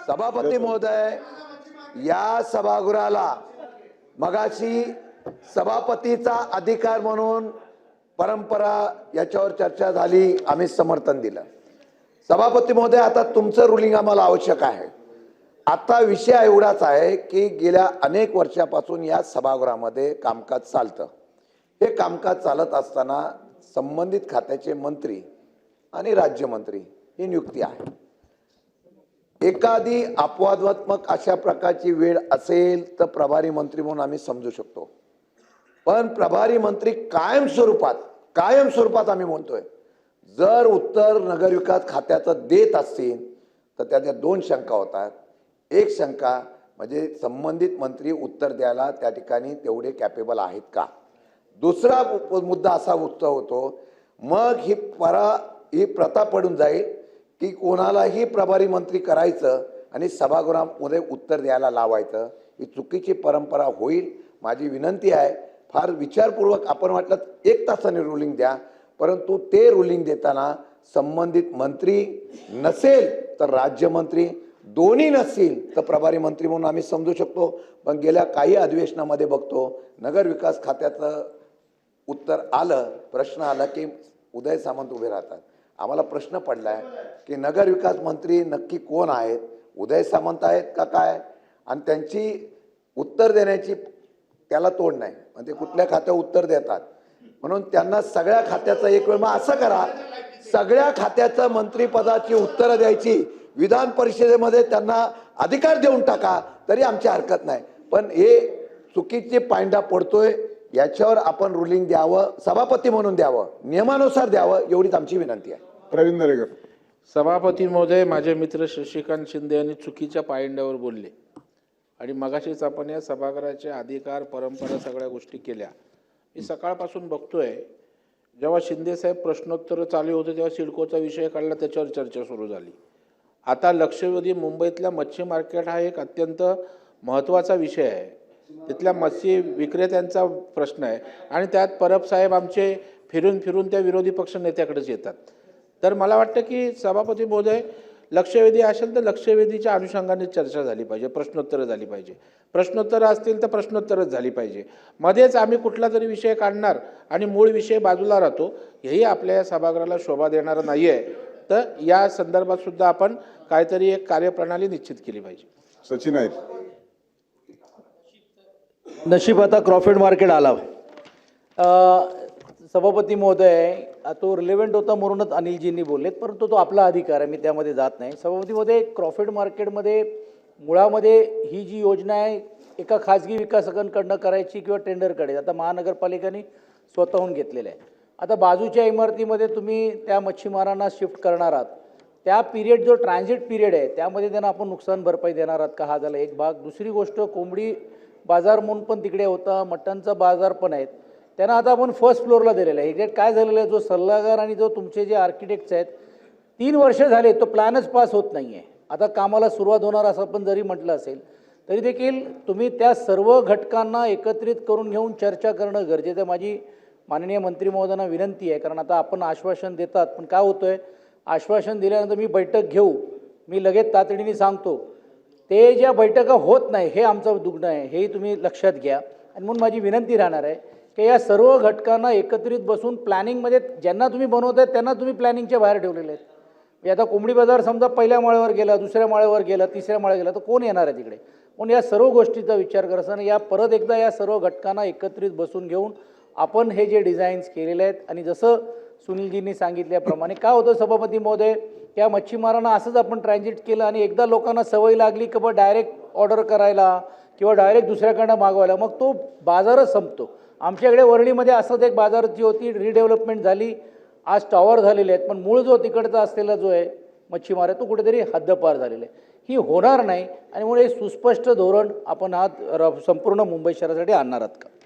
सभापती महोदय, या सभागृहाला मगाशी सभापतीचा अधिकार म्हणून परंपरा याच्यावर चर्चा झाली, आम्ही समर्थन दिलं. सभापती महोदय, आता तुमचं रुलिंग आम्हाला आवश्यक आहे. आता विषय एवढाच आहे की गेल्या अनेक वर्षापासून या सभागृहामध्ये कामकाज चालतं. हे कामकाज चालत असताना संबंधित खात्याचे मंत्री आणि राज्यमंत्री ही नियुक्ती आहे. एखादी अपवादात्मक अशा प्रकारची वेळ असेल तर प्रभारी मंत्री म्हणून आम्ही समजू शकतो. पण प्रभारी मंत्री कायम स्वरूपात आम्ही म्हणतोय, जर उत्तर नगरविकास खात्याचं देत असतील तर त्याच्या दोन शंका होतात. एक शंका म्हणजे संबंधित मंत्री उत्तर द्यायला त्या ठिकाणी तेवढे कॅपेबल आहेत का. दुसरा मुद्दा असा होतो, मग ही प्रथा पडून जाईल की कोणालाही प्रभारी मंत्री करायचं आणि सभागृहामध्ये उत्तर द्यायला लावायचं. ही चुकीची परंपरा होईल. माझी विनंती आहे, फार विचारपूर्वक आपण वाटलं 1 तासाने रुलिंग द्या, परंतु ते रुलिंग देताना संबंधित मंत्री नसेल तर राज्यमंत्री, दोन्ही नसतील तर प्रभारी मंत्री म्हणून आम्ही समजू शकतो. पण गेल्या काही अधिवेशनामध्ये बघतो नगर विकास खात्याचं उत्तर आलं, प्रश्न आला की उदय सामंत उभे राहतात. आम्हाला प्रश्न पडलाय की नगर विकास मंत्री नक्की कोण आहेत, उदय सामंत आहेत का काय, आणि त्यांची उत्तर देण्याची त्याला तोड नाही, म्हणजे कुठल्या खात्यावर उत्तर देतात म्हणून त्यांना सगळ्या खात्याचा एक वेळ. मग असं करा, सगळ्या खात्याचं मंत्रिपदाची उत्तरं द्यायची, विधान परिषदेमध्ये त्यांना अधिकार देऊन टाका तरी आमची हरकत नाही. पण हे चुकीचे पायंडा पडतोय, याच्यावर आपण रुलिंग द्यावं, सभापती म्हणून द्यावं, नियमानुसार द्यावं, एवढीच आमची विनंती आहे. प्रवीण दरेकर. सभापती महोदय, माझे मित्र शशिकांत शिंदे यांनी चुकीच्या पायंड्यावर बोलले आणि मगाशीच आपण या सभागृहाचे अधिकार, परंपरा सगळ्या गोष्टी केल्या. मी सकाळपासून बघतोय, जेव्हा शिंदे साहेब प्रश्नोत्तर चालू होते तेव्हा सिडकोचा विषय काढला, त्याच्यावर चर्चा सुरू झाली. आता लक्षवेधी मुंबईतल्या मच्छी मार्केट हा एक अत्यंत महत्त्वाचा विषय आहे. तिथल्या मच्छी विक्रेत्यांचा प्रश्न आहे आणि त्यात परब साहेब आमचे फिरून फिरून त्या विरोधी पक्ष नेत्याकडेच येतात. तर मला वाटतं की सभापती महोदय, लक्षवेधी असेल तर लक्षवेधीच्या अनुषंगाने चर्चा झाली पाहिजे, प्रश्नोत्तरं झाली पाहिजे. प्रश्नोत्तरं असतील तर प्रश्नोत्तरच झाली पाहिजे. मध्येच आम्ही कुठला तरी विषय काढणार आणि मूळ विषय बाजूला राहतो, हेही आपल्या या सभागृहाला शोभा देणारं नाही आहे. तर या संदर्भात सुद्धा आपण काहीतरी एक कार्यप्रणाली निश्चित केली पाहिजे. सचिन आहेत. नशीब आता क्रॉफर्ड मार्केट आला. सभापती महोदय, तो रिलेव्हंट होता म्हणूनच अनिलजींनी बोललेत, परंतु तो आपला अधिकार आहे, मी त्यामध्ये जात नाही. सभापती महोदय, क्रॉफर्ड मार्केटमध्ये मुळामध्ये ही जी योजना आहे एका खाजगी विकासकांकडनं करायची किंवा टेंडरकडे, आता महानगरपालिकेने स्वतःहून घेतलेलं आहे. आता बाजूच्या इमारतीमध्ये तुम्ही त्या मच्छीमारांना शिफ्ट करणार आहात, त्या पिरियड जो ट्रान्झिट पिरियड आहे त्यामध्ये त्यांना आपण नुकसान भरपाई देणार आहात का, हा झाला एक भाग. दुसरी गोष्ट, कोंबडी बाजार म्हणून पण तिकडे होता, मटणचा बाजार पण आहेत, त्यांना आता आपण फर्स्ट फ्लोअरला दिलेलं आहे. एक्झॅक्ट काय झालेलं आहे, जो सल्लागार आणि जो तुमचे जे आर्किटेक्ट्स आहेत 3 वर्ष झाले तो प्लॅनच पास होत नाही आहे. आता कामाला सुरुवात होणार असं पण जरी म्हटलं असेल तरी देखील तुम्ही त्या सर्व घटकांना एकत्रित करून घेऊन चर्चा करणं गरजेचं आहे. माझी माननीय मंत्री महोदयांना विनंती आहे, कारण आता आपण आश्वासन देतात, पण काय होतं आहे, आश्वासन दिल्यानंतर मी बैठक घेऊ, मी लगेच तातडीने सांगतो, ते ज्या बैठका होत नाही हे आमचं दुग्ध आहे, हेही तुम्ही लक्षात घ्या. आणि म्हणून माझी विनंती राहणार आहे की या सर्व घटकांना एकत्रित बसून प्लॅनिंगमध्ये, ज्यांना तुम्ही बनवत आहे त्यांना तुम्ही प्लॅनिंगच्या बाहेर ठेवलेले आहेत. आता कोंबडी बाजार समजा पहिल्या माळ्यावर गेला, दुसऱ्या माळ्यावर गेला, तिसऱ्या माळ्यावर गेला, तर कोण येणार आहे तिकडे. म्हणून या सर्व गोष्टीचा विचार करताना या परत एकदा या सर्व घटकांना एकत्रित बसून घेऊन आपण हे जे डिझाईन्स केलेले आहेत, आणि जसं सुनीलजींनी सांगितल्याप्रमाणे काय होतं सभापती महोदय, त्या मच्छीमारांना असंच आपण ट्रान्झिट केलं आणि एकदा लोकांना सवय लागली की डायरेक्ट ऑर्डर करायला किंवा डायरेक्ट दुसऱ्याकडनं मागवायला, मग तो बाजारच संपतो. आमच्याकडे वरळीमध्ये असंच एक बाजाराची होती, रिडेव्हलपमेंट झाली, आज टॉवर झालेले आहेत, पण मूळ जो तिकडचा असलेला जो आहे मच्छीमार आहे तो कुठेतरी हद्दपार झालेला आहे. ही होणार नाही आणि म्हणून हे सुस्पष्ट धोरण आपण हा संपूर्ण मुंबई शहरासाठी आणणार आहात का.